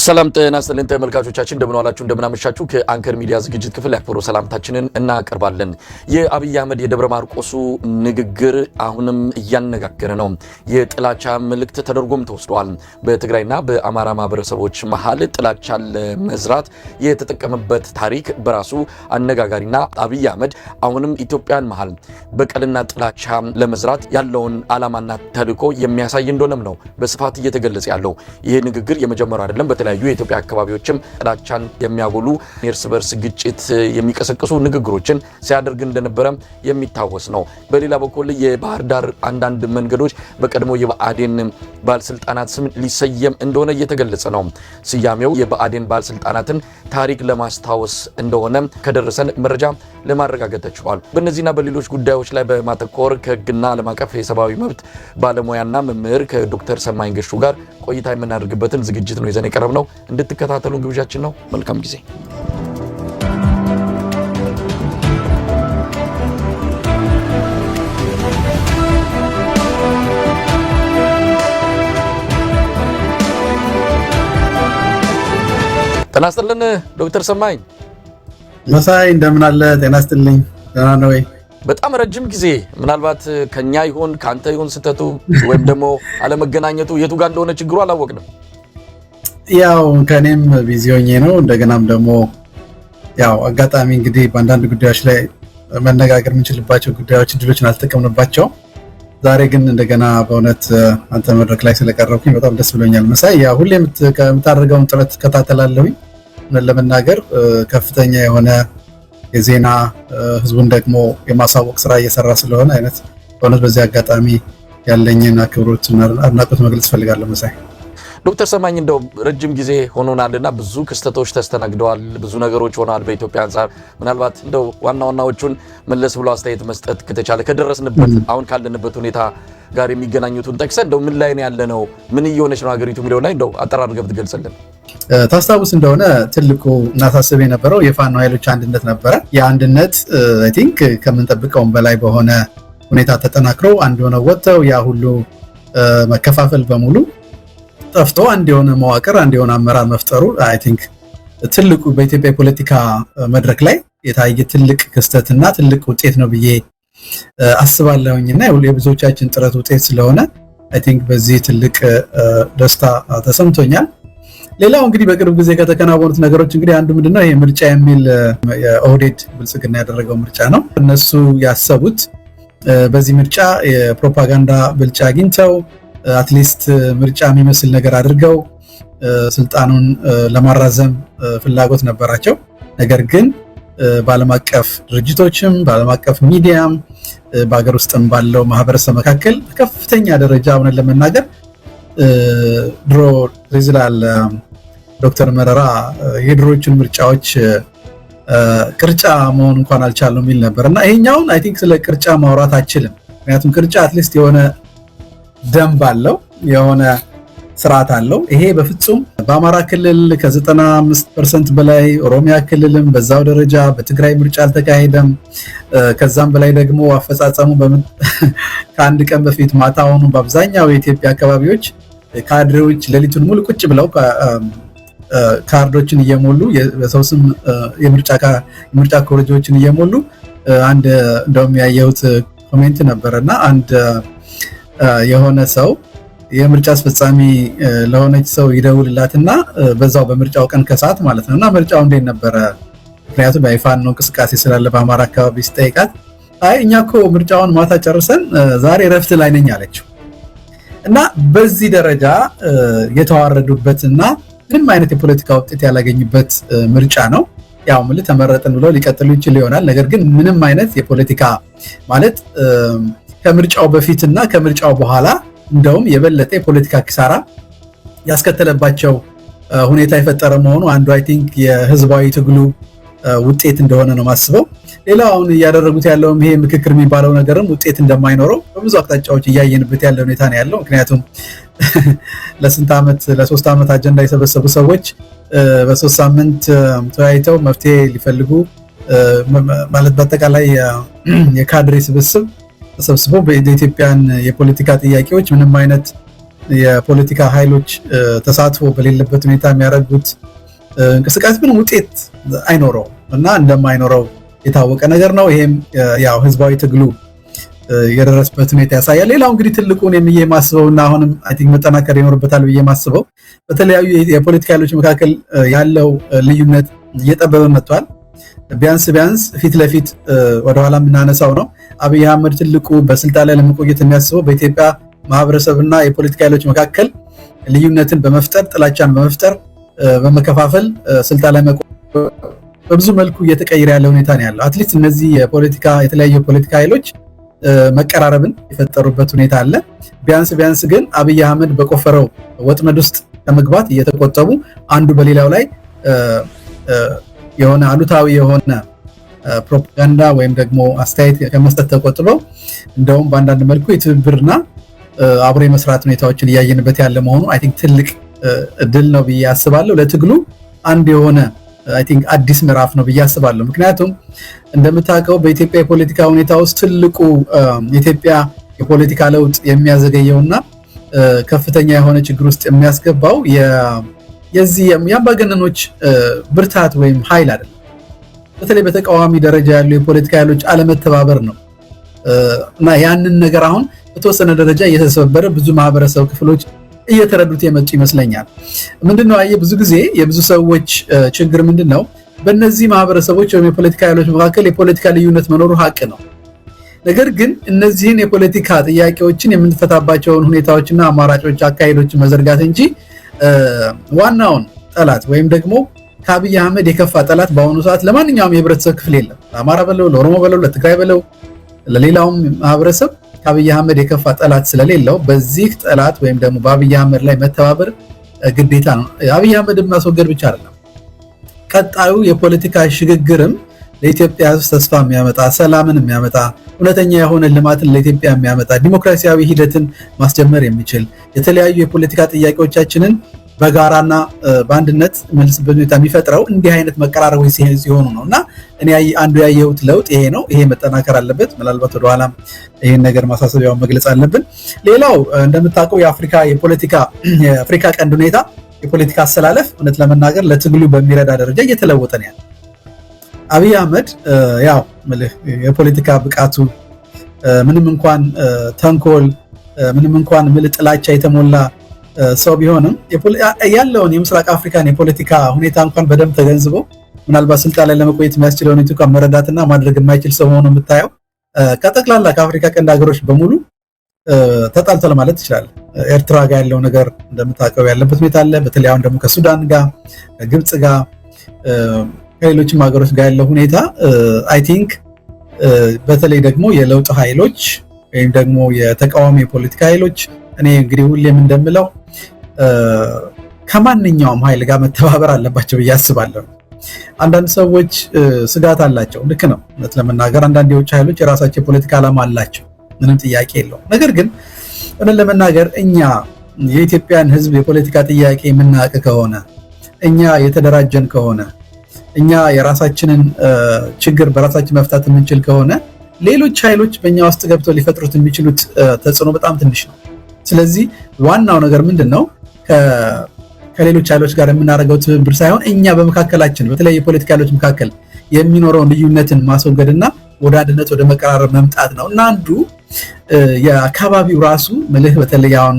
ሰላም ጤና ይስጥልን ተመልካቾቻችን እንደምን ዋላችሁ እንደምን አመሻችሁ ከአንከር ሚዲያ ዝግጅት ክፍል ያክብሮ ሰላምታችንን እናቀርባለን። የአብይ አህመድ የደብረ ማርቆሱ ንግግር አሁንም እያነጋገረ ነው። የጥላቻ መልእክት ተደርጎም ተወስዷል። በትግራይና በአማራ ማህበረሰቦች መሃል ጥላቻን ለመዝራት የተጠቀመበት ታሪክ በራሱ አነጋጋሪና አብይ አህመድ አሁንም ኢትዮጵያን መሃል በቀልና ጥላቻ ለመዝራት ያለውን ዓላማና ተልዕኮ የሚያሳይ እንደሆነም ነው በስፋት እየተገለጸ ያለው። ይህ ንግግር የመጀመሪያው አይደለም። በተለያዩ የኢትዮጵያ አካባቢዎችም ጥላቻን የሚያጎሉ እርስ በርስ ግጭት የሚቀሰቅሱ ንግግሮችን ሲያደርግ እንደነበረ የሚታወስ ነው። በሌላ በኩል የባህር ዳር አንዳንድ መንገዶች በቀድሞ የብአዴን ባለስልጣናት ስም ሊሰየም እንደሆነ እየተገለጸ ነው። ስያሜው የብአዴን ባለስልጣናትን ታሪክ ለማስታወስ እንደሆነ ከደረሰን መረጃ ለማረጋገጥ ተችሏል። በእነዚህና በሌሎች ጉዳዮች ላይ በማተኮር ከህግና ዓለም አቀፍ የሰብአዊ መብት ባለሙያና መምህር ከዶክተር ሰማይ ገሹ ጋር ቆይታ የምናደርግበትን ዝግጅት ነው ይዘን የቀረብነው። እንድትከታተሉ ግብዣችን ነው። መልካም ጊዜ። ጤና ይስጥልን ዶክተር ሰማይ። መሳይ እንደምን አለ? ጤና ይስጥልኝ። ደህና ነው ወይ? በጣም ረጅም ጊዜ ምናልባት ከኛ ይሆን ካንተ ይሆን ስተቱ ወይም ደግሞ አለመገናኘቱ የቱ ጋር እንደሆነ ችግሩ አላወቅንም። ያው ከኔም ቢዚ ሆኜ ነው። እንደገናም ደግሞ ያው አጋጣሚ እንግዲህ በአንዳንድ ጉዳዮች ላይ መነጋገር የምንችልባቸው ጉዳዮች እድሎችን አልተጠቀምንባቸው። ዛሬ ግን እንደገና በእውነት አንተ መድረክ ላይ ስለቀረብኩኝ በጣም ደስ ብሎኛል። መሳይ ያው ሁሌ የምታደርገውን ጥረት እከታተላለሁኝ። ለመናገር ከፍተኛ የሆነ የዜና ህዝቡን ደግሞ የማሳወቅ ስራ እየሰራ ስለሆነ አይነት በእውነት በዚህ አጋጣሚ ያለኝን አክብሮትና አድናቆት መግለጽ ፈልጋለሁ። መሳይ ዶክተር ሰማኝ እንደው ረጅም ጊዜ ሆኖናልና ብዙ ክስተቶች ተስተናግደዋል፣ ብዙ ነገሮች ሆነዋል በኢትዮጵያ አንጻር። ምናልባት እንደው ዋናዎቹን መለስ ብሎ አስተያየት መስጠት ከተቻለ ከደረስንበት አሁን ካለንበት ሁኔታ ጋር የሚገናኙትን ጠቅሰን እንደው ምን ላይ ነው ያለነው፣ ምን እየሆነች ነው ሀገሪቱ የሚለው ላይ እንደው አጠራር ገብት ገልጽልን። ታስታውስ እንደሆነ ትልቁ እናሳስብ የነበረው የፋኖ ኃይሎች አንድነት ነበረ። የአንድነት አይ ቲንክ ከምንጠብቀውም በላይ በሆነ ሁኔታ ተጠናክሮ አንድ ሆነው ወጥተው ያ ሁሉ መከፋፈል በሙሉ ጠፍቶ አንድ የሆነ መዋቅር አንድ የሆነ አመራር መፍጠሩ አይ ቲንክ ትልቁ በኢትዮጵያ የፖለቲካ መድረክ ላይ የታየ ትልቅ ክስተትና ትልቅ ውጤት ነው ብዬ አስባለሁኝና የብዙዎቻችን ጥረት ውጤት ስለሆነ አይ ቲንክ በዚህ ትልቅ ደስታ ተሰምቶኛል። ሌላው እንግዲህ በቅርብ ጊዜ ከተከናወኑት ነገሮች እንግዲህ አንዱ ምንድነው ይሄ ምርጫ የሚል የኦህዴድ ብልጽግና ያደረገው ምርጫ ነው። እነሱ ያሰቡት በዚህ ምርጫ የፕሮፓጋንዳ ብልጫ አግኝተው አትሊስት ምርጫ የሚመስል ነገር አድርገው ስልጣኑን ለማራዘም ፍላጎት ነበራቸው። ነገር ግን በዓለም አቀፍ ድርጅቶችም በዓለም አቀፍ ሚዲያም በሀገር ውስጥም ባለው ማህበረሰብ መካከል ከፍተኛ ደረጃ ሆነን ለመናገር ድሮ ሪዝላል ዶክተር መረራ የድሮዎችን ምርጫዎች ቅርጫ መሆን እንኳን አልቻለም የሚል ነበር እና ይሄኛውን አይ ቲንክ ስለ ቅርጫ ማውራት አችልም። ምክንያቱም ቅርጫ አትሊስት የሆነ ደንብ አለው፣ የሆነ ስርዓት አለው። ይሄ በፍጹም በአማራ ክልል ከ95% በላይ ኦሮሚያ ክልልም በዛው ደረጃ በትግራይ ምርጫ አልተካሄደም። ከዛም በላይ ደግሞ አፈጻጸሙ ከአንድ ቀን በፊት ማታውኑ በአብዛኛው የኢትዮጵያ አካባቢዎች ካድሬዎች ሌሊቱን ሙሉ ቁጭ ብለው ካርዶችን እየሞሉ በሰው ስም የምርጫ ኮረጆችን እየሞሉ አንድ እንደውም ያየሁት ኮሜንት ነበረና አንድ የሆነ ሰው የምርጫ አስፈጻሚ ለሆነች ሰው ይደውልላትና በዛው በምርጫው ቀን ከሰዓት ማለት ነውና ምርጫው እንዴት ነበረ? ምክንያቱም የፋኖ እንቅስቃሴ ስላለ በአማራ አካባቢ ሲጠይቃት አይ እኛ እኮ ምርጫውን ማታ ጨርሰን ዛሬ ረፍት ላይ ነኝ አለችው። እና በዚህ ደረጃ የተዋረዱበትና ምንም አይነት የፖለቲካ ውጤት ያላገኙበት ምርጫ ነው። ያው ምልህ ተመረጥን ብለው ሊቀጥሉ ይችል ይሆናል። ነገር ግን ምንም አይነት የፖለቲካ ማለት ከምርጫው በፊትና ከምርጫው በኋላ እንደውም የበለጠ የፖለቲካ ኪሳራ ያስከተለባቸው ሁኔታ የፈጠረ መሆኑ አንዱ አይ ቲንክ የህዝባዊ ትግሉ ውጤት እንደሆነ ነው ማስበው። ሌላው አሁን እያደረጉት ያለው ይሄ ምክክር የሚባለው ነገርም ውጤት እንደማይኖረው በብዙ አቅጣጫዎች እያየንበት ያለ ሁኔታ ነው ያለው። ምክንያቱም ለሶስት ዓመት አጀንዳ የሰበሰቡ ሰዎች በ3 ሳምንት ተወያይተው መፍትሄ ሊፈልጉ ማለት በአጠቃላይ የካድሬ ስብስብ ተሰብስቦ በኢትዮጵያን የፖለቲካ ጥያቄዎች ምንም አይነት የፖለቲካ ኃይሎች ተሳትፎ በሌለበት ሁኔታ የሚያደርጉት እንቅስቃሴ ምን ውጤት አይኖረው እና እንደማይኖረው የታወቀ ነገር ነው። ይሄም ያው ህዝባዊ ትግሉ የደረሰበት ሁኔታ ያሳያል። ሌላው እንግዲህ ትልቁን የማስበውና አሁንም አይ ቲንክ መጠናከር ይኖርበታል ብዬ ማስበው በተለያዩ የፖለቲካ ኃይሎች መካከል ያለው ልዩነት እየጠበበ መጥቷል። ቢያንስ ፊት ለፊት ወደኋላ የምናነሳው ነው አብይ አህመድ ትልቁ በስልጣን ላይ ለመቆየት የሚያስበው በኢትዮጵያ ማህበረሰብና የፖለቲካ ኃይሎች መካከል ልዩነትን በመፍጠር ጥላቻን በመፍጠር በመከፋፈል ስልጣን ላይ በብዙ መልኩ እየተቀየረ ያለ ሁኔታ ነው ያለው። አትሊስት እነዚህ የተለያዩ የፖለቲካ ኃይሎች መቀራረብን የፈጠሩበት ሁኔታ አለ። ቢያንስ ግን አብይ አህመድ በቆፈረው ወጥመድ ውስጥ ከመግባት እየተቆጠቡ አንዱ በሌላው ላይ የሆነ አሉታዊ የሆነ ፕሮፓጋንዳ ወይም ደግሞ አስተያየት ከመስጠት ተቆጥበው እንደውም በአንዳንድ መልኩ የትብብርና አብሮ የመስራት ሁኔታዎችን እያየንበት ያለ መሆኑ አይ ቲንክ ትልቅ ድል ነው ብዬ አስባለሁ። ለትግሉ አንድ የሆነ አይ ቲንክ አዲስ ምዕራፍ ነው ብዬ አስባለሁ። ምክንያቱም እንደምታውቀው በኢትዮጵያ የፖለቲካ ሁኔታ ውስጥ ትልቁ የኢትዮጵያ የፖለቲካ ለውጥ የሚያዘገየውና ከፍተኛ የሆነ ችግር ውስጥ የሚያስገባው የዚህ የአምባገነኖች ብርታት ወይም ኃይል አይደለም። በተለይ በተቃዋሚ ደረጃ ያሉ የፖለቲካ ኃይሎች አለመተባበር ነው እና ያንን ነገር አሁን በተወሰነ ደረጃ እየተሰበረ ብዙ ማህበረሰብ ክፍሎች እየተረዱት የመጡ ይመስለኛል። ምንድነው ብዙ ጊዜ የብዙ ሰዎች ችግር ምንድነው በእነዚህ ማህበረሰቦች ወይም የፖለቲካ ኃይሎች መካከል የፖለቲካ ልዩነት መኖሩ ሀቅ ነው። ነገር ግን እነዚህን የፖለቲካ ጥያቄዎችን የምንፈታባቸውን ሁኔታዎችና አማራጮች አካሄዶችን መዘርጋት እንጂ ዋናውን ጠላት ወይም ደግሞ ከአብይ አህመድ የከፋ ጠላት በአሁኑ ሰዓት ለማንኛውም የህብረተሰብ ክፍል የለም። ለአማራ በለው፣ ለኦሮሞ በለው፣ ለትግራይ በለው፣ ለሌላውም ማህበረሰብ ከአብይ አህመድ የከፋ ጠላት ስለሌለው በዚህ ጠላት ወይም ደግሞ በአብይ አህመድ ላይ መተባበር ግዴታ ነው። አብይ አህመድን ማስወገድ ብቻ አይደለም፣ ቀጣዩ የፖለቲካ ሽግግርም ለኢትዮጵያ ህዝብ ተስፋ የሚያመጣ ሰላምን የሚያመጣ እውነተኛ የሆነ ልማትን ለኢትዮጵያ የሚያመጣ ዲሞክራሲያዊ ሂደትን ማስጀመር የሚችል የተለያዩ የፖለቲካ ጥያቄዎቻችንን በጋራና በአንድነት መልስ በሁኔታ የሚፈጥረው እንዲህ አይነት መቀራረቦች ሲሆኑ ነው እና እኔ አንዱ ያየሁት ለውጥ ይሄ ነው። ይሄ መጠናከር አለበት። ምናልባት ወደኋላ ይሄን ነገር ማሳሰቢያውን መግለጽ አለብን። ሌላው እንደምታውቀው የአፍሪካ ቀንድ ሁኔታ የፖለቲካ አሰላለፍ እውነት ለመናገር ለትግሉ በሚረዳ ደረጃ እየተለወጠ ነው ያለው። አብይ አህመድ ያው የፖለቲካ ብቃቱ ምንም እንኳን ተንኮል ምንም እንኳን ጥላቻ የተሞላ ሰው ቢሆንም ያለውን የምስራቅ አፍሪካን የፖለቲካ ሁኔታ እንኳን በደንብ ተገንዝቦ ምናልባት ስልጣን ላይ ለመቆየት የሚያስችለውን ሁኔታ መረዳትና ማድረግ የማይችል ሰው ሆኖ የምታየው ከጠቅላላ ከአፍሪካ ቀንድ ሀገሮች በሙሉ ተጣልቷል ማለት ይችላል። ኤርትራ ጋር ያለው ነገር እንደምታውቀው ያለበት ሁኔታ አለ። በተለይ አሁን ደግሞ ከሱዳን ጋር ከግብጽ ጋር ከሌሎችም ሀገሮች ጋር ያለው ሁኔታ አይ ቲንክ በተለይ ደግሞ የለውጥ ኃይሎች ወይም ደግሞ የተቃዋሚ የፖለቲካ ኃይሎች እኔ እንግዲህ ሁሌም እንደምለው ከማንኛውም ኃይል ጋር መተባበር አለባቸው ብዬ አስባለሁ። አንዳንድ ሰዎች ስጋት አላቸው። ልክ ነው። እውነት ለመናገር አንዳንድ የውጭ ኃይሎች የራሳቸው የፖለቲካ ዓላማ አላቸው፣ ምንም ጥያቄ የለውም። ነገር ግን እውነት ለመናገር እኛ የኢትዮጵያን ሕዝብ የፖለቲካ ጥያቄ የምናውቅ ከሆነ እኛ የተደራጀን ከሆነ እኛ የራሳችንን ችግር በራሳችን መፍታት የምንችል ከሆነ ሌሎች ኃይሎች በእኛ ውስጥ ገብተው ሊፈጥሩት የሚችሉት ተጽዕኖ በጣም ትንሽ ነው። ስለዚህ ዋናው ነገር ምንድነው ከሌሎች ኃይሎች ጋር የምናደርገው ትብብር ሳይሆን እኛ በመካከላችን በተለይ የፖለቲካ ኃይሎች መካከል የሚኖረውን ልዩነትን ማስወገድና ወደ አንድነት ወደ መቀራረብ መምጣት ነው እና አንዱ የአካባቢው ራሱ ምልህ በተለይ አሁን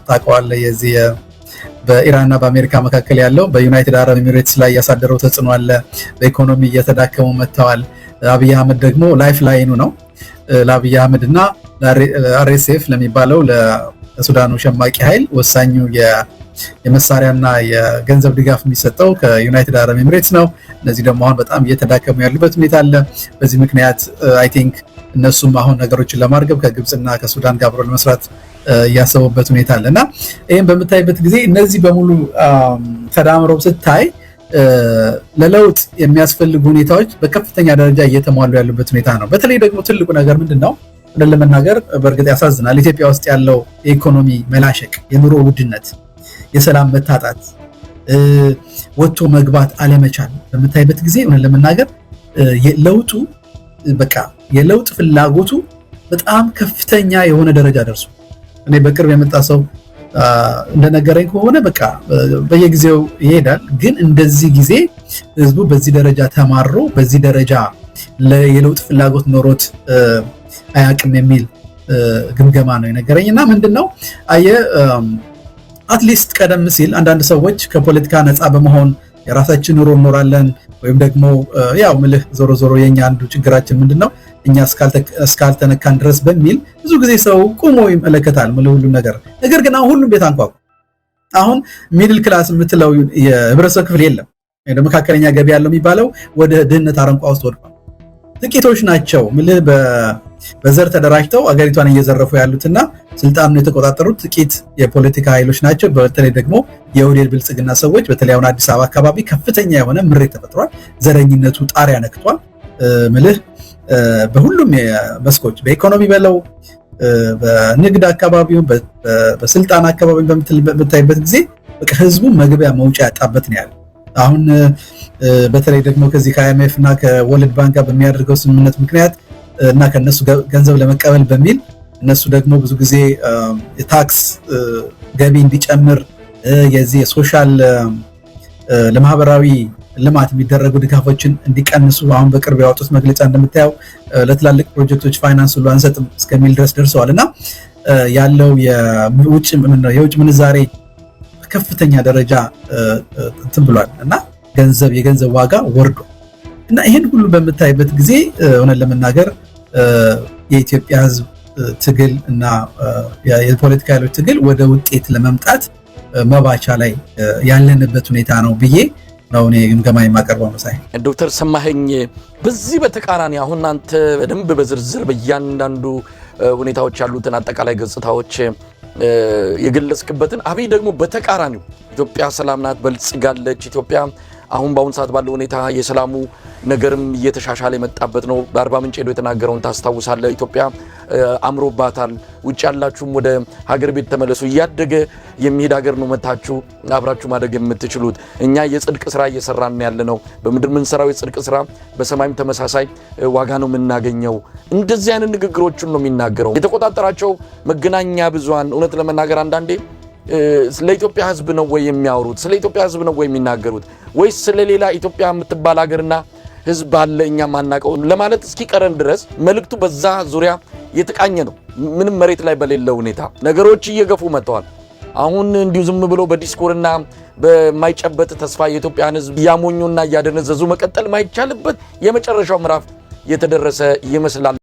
ታውቀዋለህ የዚህ በኢራንና በአሜሪካ መካከል ያለው በዩናይትድ አረብ ኤሚሬትስ ላይ ያሳደረው ተጽዕኖ አለ። በኢኮኖሚ እየተዳከሙ መጥተዋል። አብይ አህመድ ደግሞ ላይፍ ላይኑ ነው ለአብይ አህመድ እና ለአርኤስኤፍ ለሚባለው ለሱዳኑ ሸማቂ ኃይል ወሳኙ የመሳሪያና የገንዘብ ድጋፍ የሚሰጠው ከዩናይትድ አረብ ኤሚሬትስ ነው። እነዚህ ደግሞ አሁን በጣም እየተዳከሙ ያሉበት ሁኔታ አለ። በዚህ ምክንያት አይ ቲንክ እነሱም አሁን ነገሮችን ለማርገብ ከግብፅና ከሱዳን ጋር አብሮ ለመስራት እያሰቡበት ሁኔታ አለ እና ይህም በምታይበት ጊዜ እነዚህ በሙሉ ተዳምረው ስታይ ለለውጥ የሚያስፈልጉ ሁኔታዎች በከፍተኛ ደረጃ እየተሟሉ ያሉበት ሁኔታ ነው። በተለይ ደግሞ ትልቁ ነገር ምንድነው ለመናገር በእርግጥ ያሳዝናል። ኢትዮጵያ ውስጥ ያለው የኢኮኖሚ መላሸቅ፣ የኑሮ ውድነት፣ የሰላም መታጣት፣ ወጥቶ መግባት አለመቻል በምታይበት ጊዜ ለመናገር ለውጡ በቃ የለውጥ ፍላጎቱ በጣም ከፍተኛ የሆነ ደረጃ ደርሷል። እኔ በቅርብ የመጣ ሰው እንደነገረኝ ከሆነ በቃ በየጊዜው ይሄዳል። ግን እንደዚህ ጊዜ ህዝቡ በዚህ ደረጃ ተማሮ በዚህ ደረጃ የለውጥ ፍላጎት ኖሮት አያውቅም የሚል ግምገማ ነው የነገረኝ። እና ምንድነው አትሊስት ቀደም ሲል አንዳንድ ሰዎች ከፖለቲካ ነፃ በመሆን የራሳችን ኑሮ እንኖራለን ወይም ደግሞ ያው ምልህ ዞሮ ዞሮ የኛ አንዱ ችግራችን ምንድነው እኛ እስካልተነካን ድረስ በሚል ብዙ ጊዜ ሰው ቆሞ ይመለከታል ሁሉ ነገር። ነገር ግን አሁን ሁሉም ቤት አንኳኩ። አሁን ሚድል ክላስ የምትለው የህብረተሰብ ክፍል የለም። መካከለኛ ገቢ ያለው የሚባለው ወደ ድህነት አረንቋ ውስጥ ወድቋል። ጥቂቶች ናቸው ምልህ በዘር ተደራጅተው አገሪቷን እየዘረፉ ያሉትና ስልጣኑን የተቆጣጠሩት ጥቂት የፖለቲካ ኃይሎች ናቸው። በተለይ ደግሞ የኦህዴድ ብልጽግና ሰዎች በተለይ አሁን አዲስ አበባ አካባቢ ከፍተኛ የሆነ ምሬት ተፈጥሯል። ዘረኝነቱ ጣሪያ ነክቷል። ምልህ በሁሉም መስኮች በኢኮኖሚ በለው በንግድ አካባቢው በስልጣን አካባቢ በምታይበት ጊዜ በቃ ህዝቡ መግቢያ መውጫ ያጣበት ነው ያለው። አሁን በተለይ ደግሞ ከዚህ ከአይኤምኤፍ እና ከወርልድ ባንክ ጋር በሚያደርገው ስምምነት ምክንያት እና ከነሱ ገንዘብ ለመቀበል በሚል እነሱ ደግሞ ብዙ ጊዜ የታክስ ገቢ እንዲጨምር የዚህ የሶሻል ለማህበራዊ ልማት የሚደረጉ ድጋፎችን እንዲቀንሱ አሁን በቅርብ ያወጡት መግለጫ እንደምታየው ለትላልቅ ፕሮጀክቶች ፋይናንስ ሁሉ አንሰጥም እስከሚል ድረስ ደርሰዋል። እና ያለው የውጭ ምንዛሬ ከፍተኛ ደረጃ እንትን ብሏል እና የገንዘብ ዋጋ ወርዶ እና ይህን ሁሉ በምታይበት ጊዜ እውነት ለመናገር የኢትዮጵያ ህዝብ ትግል እና የፖለቲካ ኃይሎች ትግል ወደ ውጤት ለመምጣት መባቻ ላይ ያለንበት ሁኔታ ነው ብዬ ነው እኔ ግምገማ የማቀርበው። መሳይ ዶክተር ሰማኸኝ በዚህ በተቃራኒ አሁን አንተ በደንብ በዝርዝር በእያንዳንዱ ሁኔታዎች ያሉትን አጠቃላይ ገጽታዎች የገለጽክበትን አብይ ደግሞ በተቃራኒው ኢትዮጵያ ሰላም ናት፣ በልጽጋለች ኢትዮጵያ አሁን በአሁን ሰዓት ባለው ሁኔታ የሰላሙ ነገርም እየተሻሻለ የመጣበት ነው። በአርባ ምንጭ ሄዶ የተናገረውን ታስታውሳለህ። ኢትዮጵያ አምሮባታል፣ ውጭ ያላችሁም ወደ ሀገር ቤት ተመለሱ፣ እያደገ የሚሄድ ሀገር ነው መታችሁ አብራችሁ ማደግ የምትችሉት። እኛ የጽድቅ ስራ እየሰራን ያለ ነው። በምድር የምንሰራው የጽድቅ ስራ በሰማይም ተመሳሳይ ዋጋ ነው የምናገኘው። እንደዚህ አይነት ንግግሮችን ነው የሚናገረው። የተቆጣጠራቸው መገናኛ ብዙሃን እውነት ለመናገር አንዳንዴ ስለ ኢትዮጵያ ህዝብ ነው ወይ የሚያወሩት? ስለ ኢትዮጵያ ህዝብ ነው ወይ የሚናገሩት? ወይስ ስለ ሌላ ኢትዮጵያ የምትባል ሀገርና ህዝብ አለ እኛ ማናቀው ለማለት እስኪቀረን ድረስ መልእክቱ በዛ ዙሪያ የተቃኘ ነው። ምንም መሬት ላይ በሌለ ሁኔታ ነገሮች እየገፉ መጥተዋል። አሁን እንዲሁ ዝም ብሎ በዲስኮርና በማይጨበጥ ተስፋ የኢትዮጵያን ህዝብ እያሞኙና እያደነዘዙ መቀጠል ማይቻልበት የመጨረሻው ምዕራፍ የተደረሰ ይመስላል።